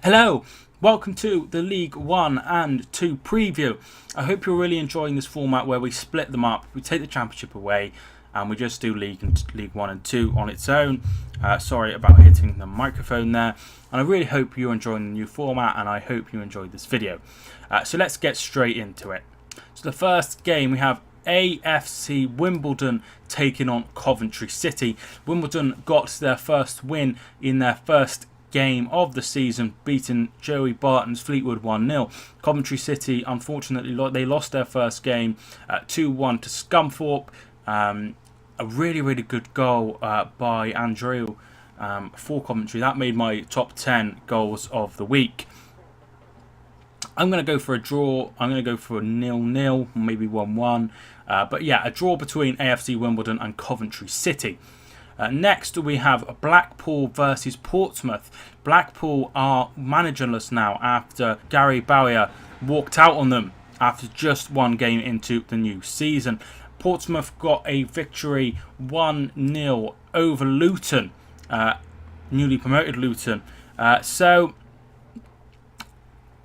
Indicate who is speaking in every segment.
Speaker 1: Hello, welcome to the League 1 and 2 preview. I hope you're really enjoying this format where we split them up. We take the Championship away and we just do League 1 and 2 on its own. Sorry about hitting the microphone there. And I really hope you're enjoying the new format and I hope you enjoyed this video. So let's get straight into it. So the first game we have AFC Wimbledon taking on Coventry City. Wimbledon got their first win in their first game of the season, beating Joey Barton's Fleetwood 1-0. Coventry City, unfortunately, they lost their first game 2-1 to Scunthorpe. A really good goal by Andrew for Coventry. That made my top 10 goals of the week. I'm going to go for a draw. I'm going to go for a 0-0, maybe 1-1. But yeah, a draw between AFC Wimbledon and Coventry City. Next, we have Blackpool versus Portsmouth. Blackpool are managerless now after Gary Bowyer walked out on them after just one game into the new season. Portsmouth got a victory 1-0 over Luton, newly promoted Luton. So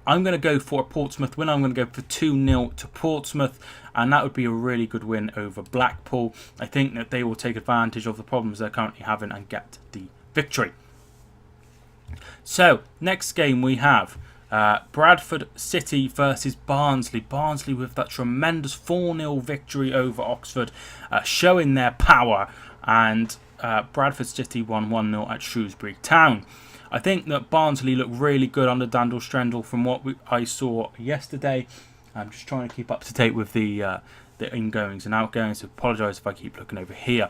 Speaker 1: I'm going to go for a Portsmouth win. I'm going to go for 2-0 to Portsmouth, and that would be a really good win over Blackpool. I think that they will take advantage of the problems they're currently having and get the victory. So, next game we have Bradford City versus Barnsley. Barnsley with that tremendous 4-0 victory over Oxford, showing their power, and Bradford City won 1-0 at Shrewsbury Town. I think that Barnsley looked really good under Dandel Strendel from what I saw yesterday. I'm just trying to keep up to date with the ingoings and outgoings. So apologise if I keep looking over here.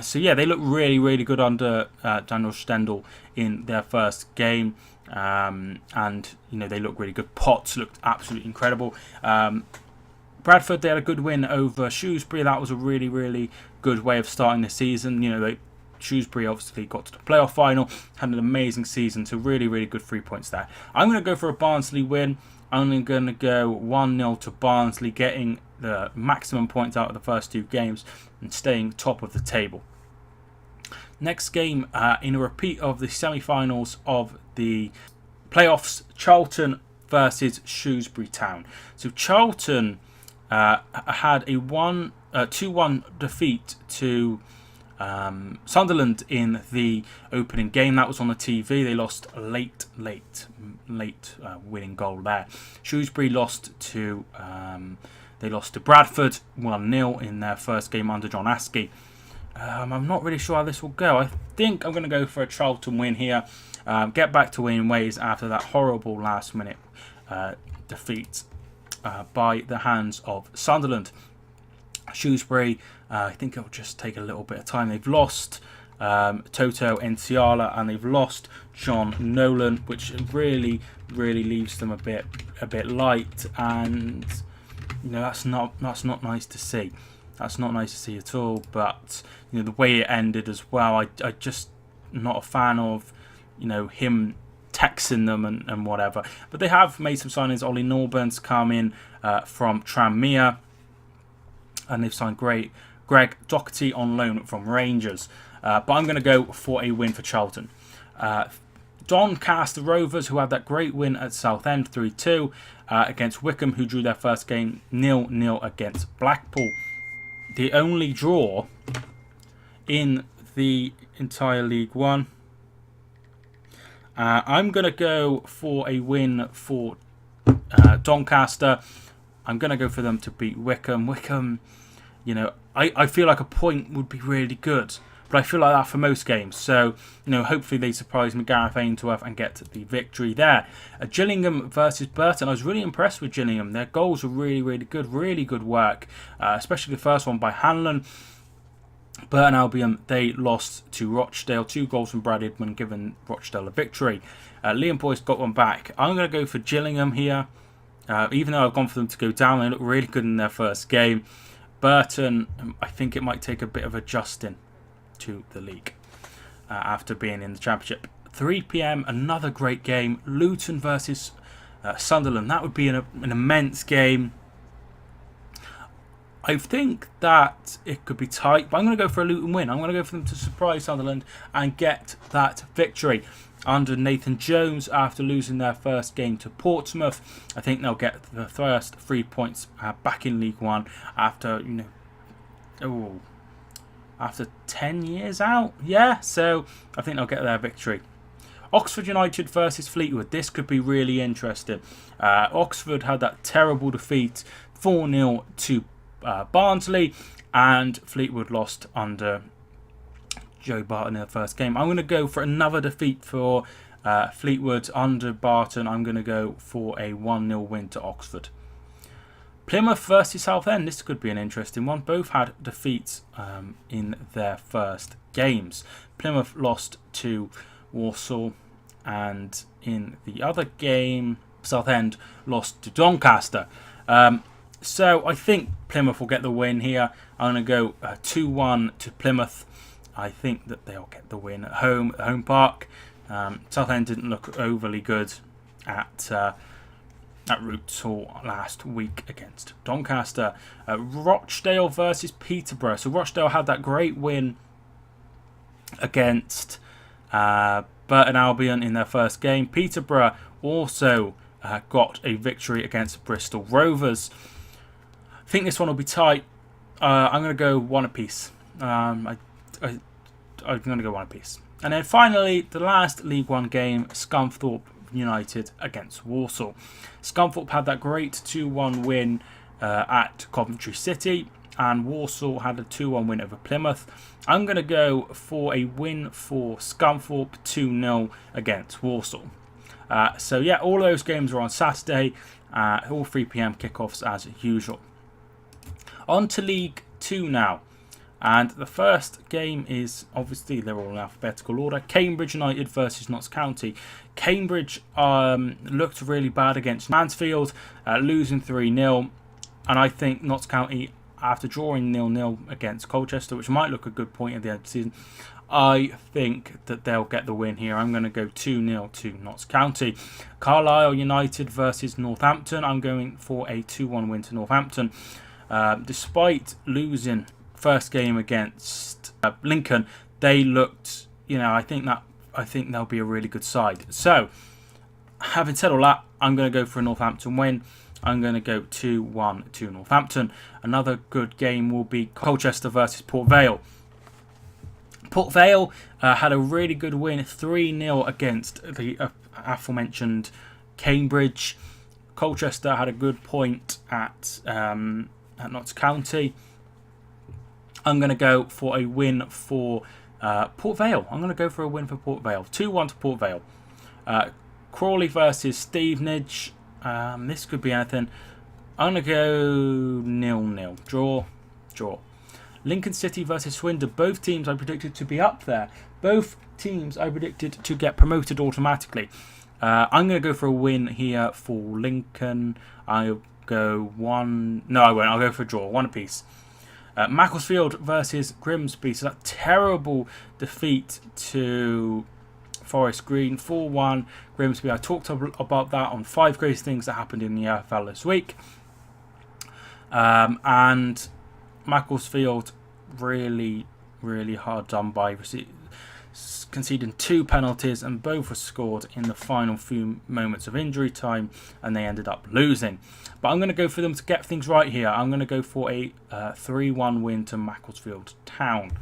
Speaker 1: So yeah, they look really good under Dandel Strendel in their first game, and you know they look really good. Potts looked absolutely incredible. Bradford, they had a good win over Shrewsbury. That was a really good way of starting the season. You know, Shrewsbury obviously got to the playoff final, had an amazing season, so really good 3 points there. I'm going to go for a Barnsley win. I'm going to go 1-0 to Barnsley, getting the maximum points out of the first two games and staying top of the table. Next game, in a repeat of the semi-finals of the playoffs, Charlton versus Shrewsbury Town. So Charlton had a 2-1 defeat to Sunderland in the opening game. That was on the TV. They lost a late winning goal there. Shrewsbury lost to Bradford 1-0 in their first game under John Askey. I'm not really sure how this will go. I think I'm going to go for a Charlton win here. Get back to winning ways after that horrible last minute defeat by the hands of Sunderland. Shrewsbury, I think it'll just take a little bit of time. They've lost Toto Enciala and they've lost John Nolan, which really leaves them a bit light, and you know that's not nice to see. That's not nice to see at all. But you know the way it ended as well, I just not a fan of him texting them and whatever. But they have made some signings. Ollie Norburn's come in from Tranmere. And they've signed Greg Doherty on loan from Rangers. But I'm going to go for a win for Charlton. Doncaster Rovers, who had that great win at Southend 3-2 against Wycombe, who drew their first game 0-0 against Blackpool. The only draw in the entire League One. I'm going to go for a win for Doncaster. I'm going to go for them to beat Wycombe. Wycombe, I feel like a point would be really good. But I feel like that for most games. So, hopefully they surprise me, Gareth Ainsworth, and get the victory there. Gillingham versus Burton. I was really impressed with Gillingham. Their goals were really good. Really good work. Especially the first one by Hanlon. Burton Albion, they lost to Rochdale. 2 goals from Brad Idman, giving Rochdale a victory. Liam Boyce got one back. I'm going to go for Gillingham here. Even though I've gone for them to go down, they look really good in their first game. Burton, I think it might take a bit of adjusting to the league after being in the Championship. 3 p.m, another great game. Luton versus Sunderland. That would be an immense game. I think that it could be tight, but I'm going to go for a Luton win. I'm going to go for them to surprise Sunderland and get that victory under Nathan Jones after losing their first game to Portsmouth. I think they'll get the first 3 points back in League One after, after 10 years out. Yeah, so I think they'll get their victory. Oxford United versus Fleetwood. This could be really interesting. Oxford had that terrible defeat 4-0 to Barnsley, and Fleetwood lost under Joe Barton in the first game. I'm going to go for another defeat for Fleetwood under Barton. I'm going to go for a 1-0 win to Oxford. Plymouth versus Southend. This could be an interesting one. Both had defeats in their first games. Plymouth lost to Walsall, and in the other game, Southend lost to Doncaster. So I think Plymouth will get the win here. I'm going to go 2-1 to Plymouth. I think that they'll get the win at home park. Southend didn't look overly good at Roots last week against Doncaster. Rochdale versus Peterborough. So Rochdale had that great win against Burton Albion in their first game. Peterborough also got a victory against Bristol Rovers. I think this one will be tight. I'm going to go one apiece. I'm going to go one apiece. And then finally, the last League One game, Scunthorpe United against Walsall. Scunthorpe had that great 2-1 win at Coventry City, and Walsall had a 2-1 win over Plymouth. I'm going to go for a win for Scunthorpe, 2-0 against Walsall. So yeah, all those games are on Saturday, all 3 PM kickoffs as usual. On to League 2 now. And the first game is, obviously, they're all in alphabetical order. Cambridge United versus Notts County. Cambridge looked really bad against Mansfield, losing 3-0. And I think Notts County, after drawing 0-0 against Colchester, which might look a good point at the end of the season, I think that they'll get the win here. I'm going to go 2-0 to Notts County. Carlisle United versus Northampton. I'm going for a 2-1 win to Northampton. Despite losing first game against Lincoln, they looked, I think they'll be a really good side. So, having said all that, I'm going to go for a Northampton win. I'm going to go 2-1 to Northampton. Another good game will be Colchester versus Port Vale. Port Vale had a really good win, 3-0 against the aforementioned Cambridge. Colchester had a good point at Notts County. I'm going to go for a win for Port Vale. I'm going to go for a win for Port Vale. 2-1 to Port Vale. Crawley versus Stevenage. This could be anything. I'm going to go 0-0. Draw. Lincoln City versus Swindon. Both teams I predicted to be up there. Both teams I predicted to get promoted automatically. I'm going to go for a win here for Lincoln. I'll go one. No, I won't. I'll go for a draw. One apiece. Macclesfield versus Grimsby. So that terrible defeat to Forest Green, 4-1 Grimsby. I talked about that on 5 Greatest Things That Happened in the EFL this week. And Macclesfield really, really hard done by, conceding 2 penalties, and both were scored in the final few moments of injury time, and they ended up losing. But I'm going to go for them to get things right here. I'm going to go for a 3-1 win to Macclesfield Town.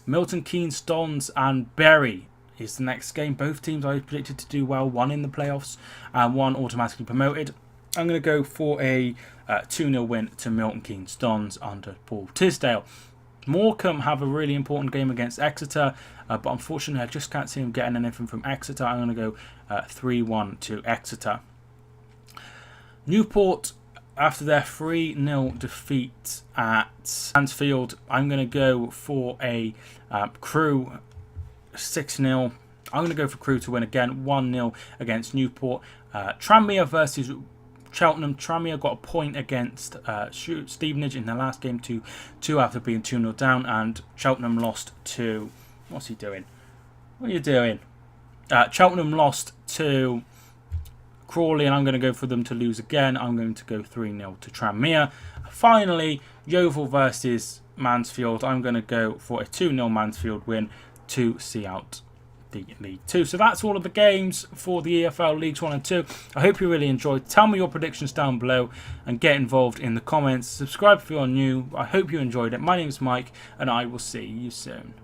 Speaker 1: Milton Keynes, Dons and Bury is the next game. Both teams I predicted to do well, one in the playoffs and one automatically promoted. I'm going to go for a 2-0 win to Milton Keynes Dons under Paul Tisdale. Morecambe have a really important game against Exeter, but unfortunately I just can't see them getting anything from Exeter. I'm going to go 3-1 to Exeter. Newport, after their 3-0 defeat at Mansfield, I'm going to go for a Crew 6-0. I'm going to go for Crew to win again, 1-0 against Newport. Tranmere versus Cheltenham. Tranmere got a point against Stevenage in their last game, 2-2 after being 2-0 down, and Cheltenham lost to... What's he doing? What are you doing? Cheltenham lost to Crawley, and I'm going to go for them to lose again. I'm going to go 3-0 to Tranmere. Finally, Yeovil versus Mansfield. I'm going to go for a 2-0 Mansfield win to see out the League 2. So that's all of the games for the EFL Leagues 1 and 2. I hope you really enjoyed. Tell me your predictions down below and get involved in the comments. Subscribe if you're new. I hope you enjoyed it. My name is Mike, and I will see you soon.